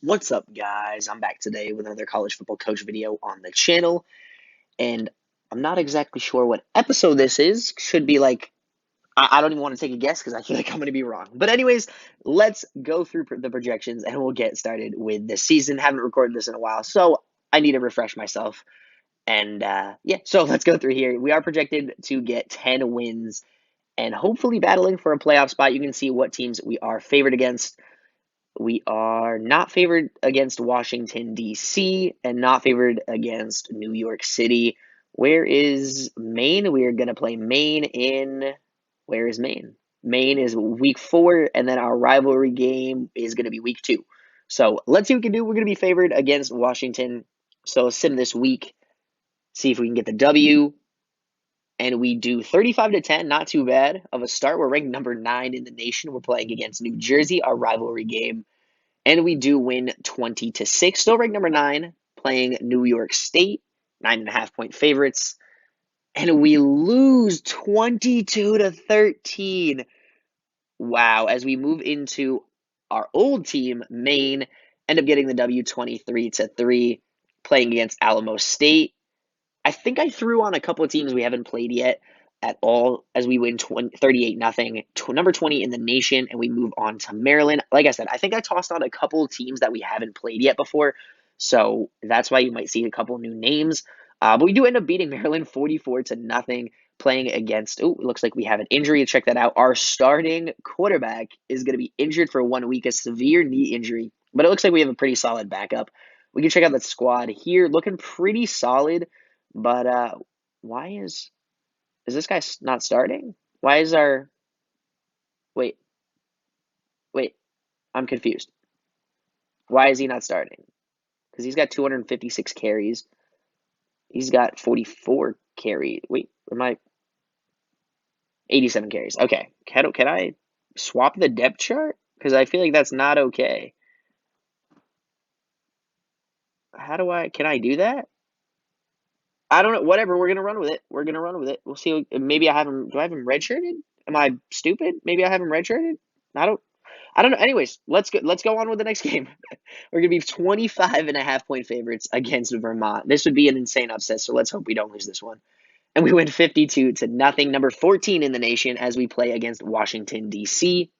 What's up, guys? I'm back today with another college football coach video on the channel, and I'm not exactly sure what episode this is. Should be like, I don't even want to take a guess because I feel like I'm going to be wrong. But, anyways, let's go through the projections and we'll get started with this season. Haven't recorded this in a while, so I need to refresh myself. And, yeah, so let's go through here. We are projected to get 10 wins and hopefully battling for a playoff spot. You can see what teams we are favored against. We are not favored against Washington, D.C., and not favored against New York City. Where is Maine? We are going to play Maine in. Where is Maine? Maine is week 4, and then our rivalry game is going to be week 2. So let's see what we can do. We're going to be favored against Washington. So sim this week, see if we can get the W. And we do 35-10, not too bad of a start. We're ranked number 9 in the nation. We're playing against New Jersey, our rivalry game. And we do win 20-6. Still ranked number 9, playing New York State, 9.5-point favorites. And we lose 22-13. Wow. As we move into our old team, Maine, end up getting the W 23-3, playing against Alamo State. I think I threw on a couple of teams we haven't played yet at all as we win 38-0, number 20 in the nation, and we move on to Maryland. Like I said, I think I tossed on a couple of teams that we haven't played yet before, so that's why you might see a couple of new names. But we do end up beating Maryland 44-0, playing against, oh, it looks like we have an injury. Check that out. Our starting quarterback is going to be injured for 1 week, a severe knee injury, but it looks like we have a pretty solid backup. We can check out the squad here, looking pretty solid. But why is this guy not starting? Why is our wait, wait, I'm confused. Why is he not starting? Because he's got 256 carries. He's got 44 carries. Wait, am I 87 carries? Okay. Can I swap the depth chart? Because I feel like that's not okay. Can I do that? I don't know. Whatever. We're gonna run with it. We're gonna run with it. We'll see. Maybe I have him. Do I have him redshirted? Am I stupid? Maybe I have him redshirted. I don't know. Anyways, let's go on with the next game. We're gonna be 25.5-point favorites against Vermont. This would be an insane upset. So let's hope we don't lose this one. And we win 52-0, number 14 in the nation as we play against Washington D.C.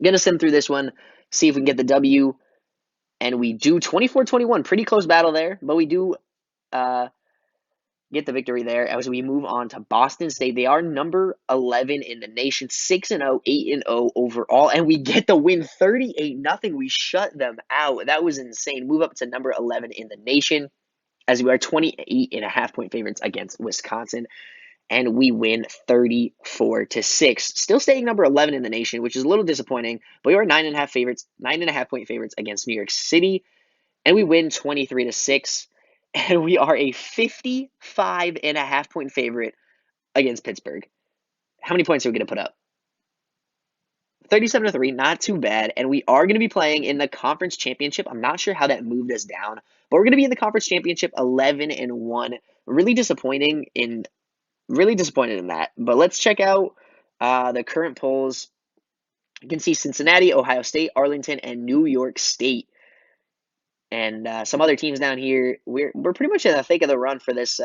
Gonna sim through this one, see if we can get the W. And we do 24-21. Pretty close battle there, but we do get the victory there as we move on to Boston State. They are number 11 in the nation, 6-0, 8-0 overall, and we get the win 38-0. We shut them out. That was insane. Move up to number 11 in the nation as we are 28.5-point favorites against Wisconsin, and we win 34-6. Still staying number 11 in the nation, which is a little disappointing, but we are 9.5-point favorites against New York City, and we win 23-6. And we are a 55.5-point favorite against Pittsburgh. How many points are we going to put up? 37-3, not too bad. And we are going to be playing in the conference championship. I'm not sure how that moved us down, but we're going to be in the conference championship 11-1. Really disappointing in that. But let's check out the current polls. You can see Cincinnati, Ohio State, Arlington, and New York State. And some other teams down here. We're pretty much in the thick of the run for this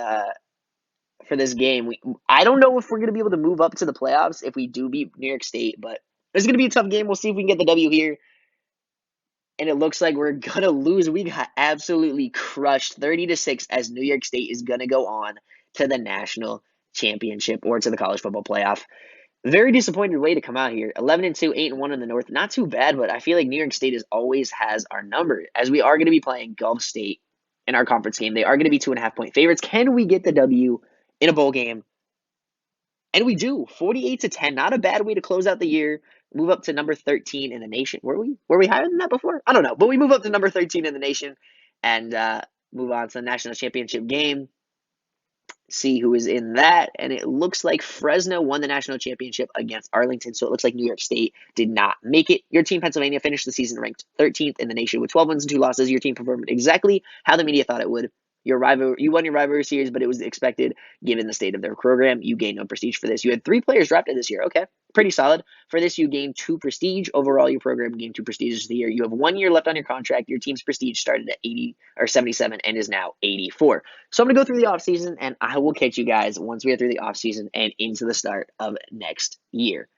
game. I don't know if we're going to be able to move up to the playoffs if we do beat New York State, but it's going to be a tough game. We'll see if we can get the W here. And it looks like we're going to lose. We got absolutely crushed 30-6 as New York State is going to go on to the national championship or to the college football playoff. Very disappointed way to come out here. 11-2, 8-1 in the North. Not too bad, but I feel like New York State always has our number as we are going to be playing Gulf State in our conference game. They are going to be 2.5-point favorites. Can we get the W in a bowl game? And we do. 48-10. Not a bad way to close out the year. Move up to number 13 in the nation. Were we higher than that before? I don't know. But we move up to number 13 in the nation and move on to the national championship game. See who is in that. And it looks like Fresno won the national championship against Arlington. So it looks like New York State did not make it. Your team, Pennsylvania, finished the season ranked 13th in the nation with 12 wins and 2 losses. Your team performed exactly how the media thought it would. You won your rivalry series, but it was expected given the state of their program. You gained no prestige for this. You had 3 players drafted this year. Okay, pretty solid. For this, you gained 2 prestige. Overall, your program gained 2 prestige this year. You have 1 year left on your contract. Your team's prestige started at 80 or 77 and is now 84. So I'm going to go through the offseason, and I will catch you guys once we get through the offseason and into the start of next year.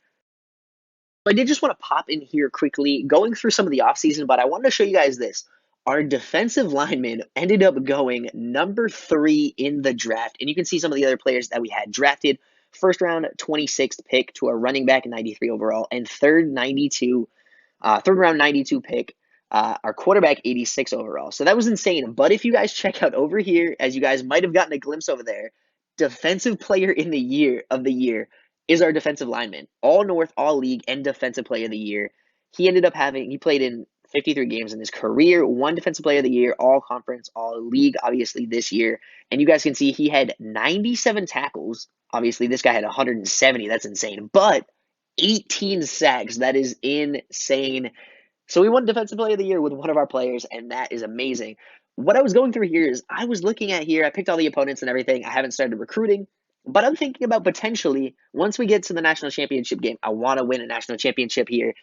I did just want to pop in here quickly, going through some of the offseason, but I wanted to show you guys this. Our defensive lineman ended up going number 3 in the draft, and you can see some of the other players that we had drafted. First round, 26th pick to our running back, 93 overall, and third round 92 pick, our quarterback 86 overall. So that was insane. But if you guys check out over here, as you guys might have gotten a glimpse over there, defensive player in the year is our defensive lineman. All North, all league, and defensive player of the year. He played in 53 games in his career, 1 defensive player of the year, all conference, all league, obviously this year. And you guys can see he had 97 tackles. Obviously, this guy had 170. That's insane. But 18 sacks. That is insane. So we won Defensive Player of the Year with one of our players, and that is amazing. What I was going through here is I was looking at here, I picked all the opponents and everything. I haven't started recruiting, but I'm thinking about potentially, once we get to the national championship game, I want to win a national championship here.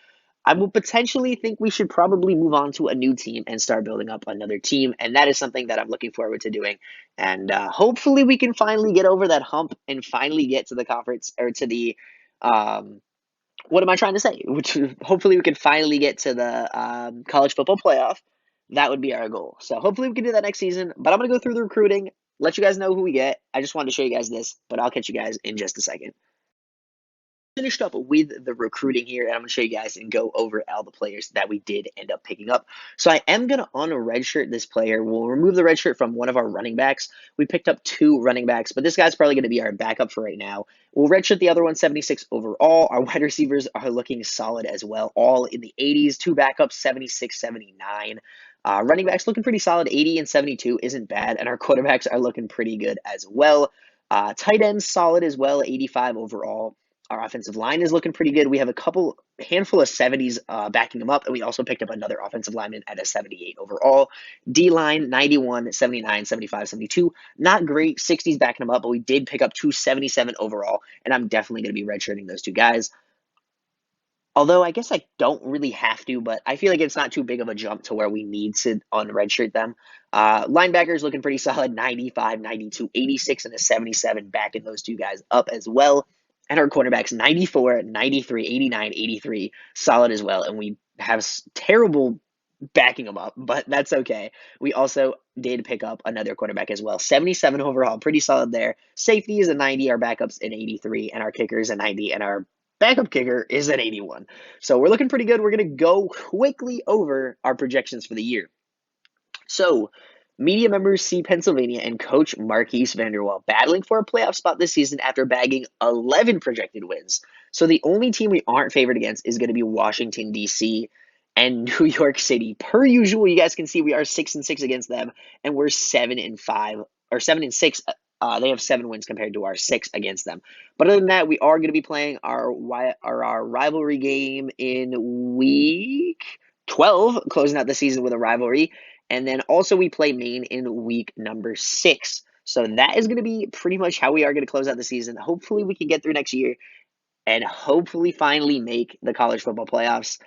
I will potentially think we should probably move on to a new team and start building up another team, and that is something that I'm looking forward to doing. And hopefully we can finally get over that hump and finally get to the conference or to the what am I trying to say? Which hopefully we can finally get to the college football playoff. That would be our goal. So hopefully we can do that next season. But I'm gonna go through the recruiting, let you guys know who we get. I just wanted to show you guys this, but I'll catch you guys in just a second. Finished up with the recruiting here, and I'm going to show you guys and go over all the players that we did end up picking up. So I am going to redshirt this player. We'll remove the red shirt from one of our running backs. We picked up 2 running backs, but this guy's probably going to be our backup for right now. We'll redshirt the other one, 76 overall. Our wide receivers are looking solid as well, all in the 80s. 2 backups, 76, 79. Running backs looking pretty solid, 80 and 72 isn't bad, and our quarterbacks are looking pretty good as well. Tight ends solid as well, 85 overall. Our offensive line is looking pretty good. We have handful of 70s backing them up, and we also picked up another offensive lineman at a 78 overall. D-line, 91, 79, 75, 72. Not great, 60s backing them up, but we did pick up 277 overall, and I'm definitely going to be redshirting those 2 guys. Although I guess I don't really have to, but I feel like it's not too big of a jump to where we need to unredshirt them. Linebackers looking pretty solid, 95, 92, 86, and a 77, backing those 2 guys up as well. And our cornerbacks, 94, 93, 89, 83, solid as well. And we have terrible backing them up, but that's okay. We also did pick up another quarterback as well, 77 overall, pretty solid there. Safety is a 90, our backups an 83, and our kicker is a 90, and our backup kicker is an 81. So we're looking pretty good. We're going to go quickly over our projections for the year. So, media members see Pennsylvania and coach Marquise Vanderwall battling for a playoff spot this season after bagging 11 projected wins. So the only team we aren't favored against is going to be Washington, D.C. and New York City. Per usual, you guys can see we are 6-6 against them, and we're 7-5 or 7-6. They have 7 wins compared to our 6 against them. But other than that, we are going to be playing our rivalry game in week 12, closing out the season with a rivalry. And then also we play Maine in week number 6. So that is going to be pretty much how we are going to close out the season. Hopefully we can get through next year and hopefully finally make the college football playoffs.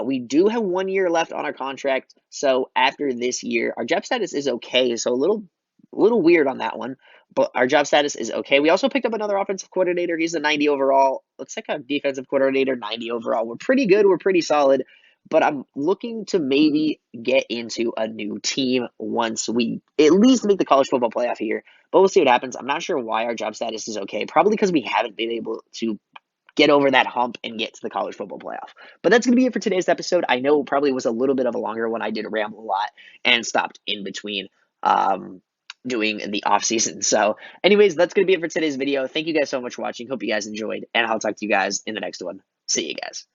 We do have 1 year left on our contract. So after this year, our job status is okay. So a little weird on that one, but our job status is okay. We also picked up another offensive coordinator. He's a 90 overall. Let's check out defensive coordinator, 90 overall. We're pretty good. We're pretty solid. But I'm looking to maybe get into a new team once we at least make the college football playoff here. But we'll see what happens. I'm not sure why our job status is okay. Probably because we haven't been able to get over that hump and get to the college football playoff. But that's going to be it for today's episode. I know it probably was a little bit of a longer one. I did ramble a lot and stopped in between doing the off season. So anyways, that's going to be it for today's video. Thank you guys so much for watching. Hope you guys enjoyed, and I'll talk to you guys in the next one. See you guys.